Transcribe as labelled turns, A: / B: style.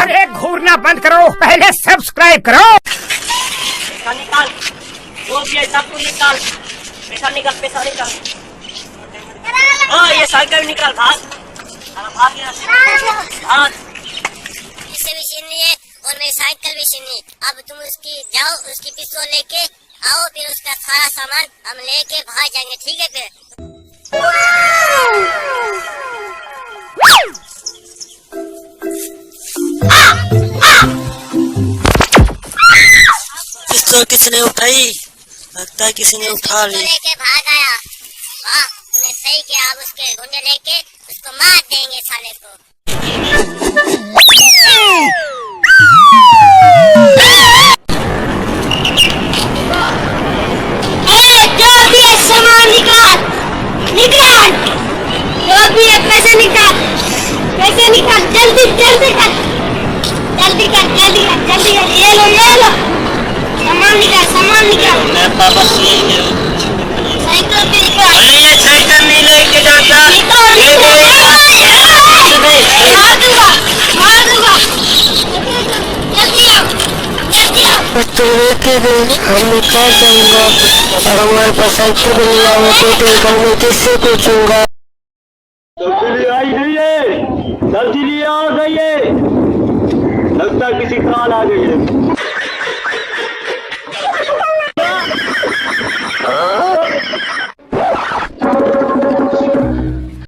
A: अरे घूरना बंद करो, पहले सब्सक्राइब करो।
B: पैसा निकाल, जो भी है सब कुछ निकाल। पैसा निकाल, पैसा निकाल। हाँ ये साइकिल निकाल, भाग भाग यहाँ से, भाग।
C: इसे भी छीननी है और मेरी साइकिल भी छीननी। अब तुम उसकी जाओ, उसकी पिस्तौल लेके आओ, फिर उसका सारा सामान हम लेके भाग जाएंगे, ठीक है? फिर
B: पिस्तौल किसने उठाई? लगता है किसी ने उठा ली।
C: लेके भाग आया। वाह, तूने सही किया। अब उसके गुंडे लेके उसको मार देंगे साले को। सामान निकाल, निकाल, जो भी है पैसे निकाल, पैसे निकाल, जल्दी जल्दी कर, जल्दी कर, जल्दी कर, जल्दी कर। ये लो, ये लो, सामान निकाल, सामान निकाल।
B: मैं पापा
C: साइकिल भी निकाल।
B: अरे ये साइकिल नहीं लेके जाता।
C: मार दूंगा, मार दूंगा। जल्दी आओ, जल्दी आओ।
D: हम निकाल जाऊंगा और हमारे पास साइकिल भी नहीं आऊंगा तो घर में किससे पूछूंगा।
E: तब्दीली आई गई है, तब्दीली आ गई है, लगता है किसी काल आ गई है।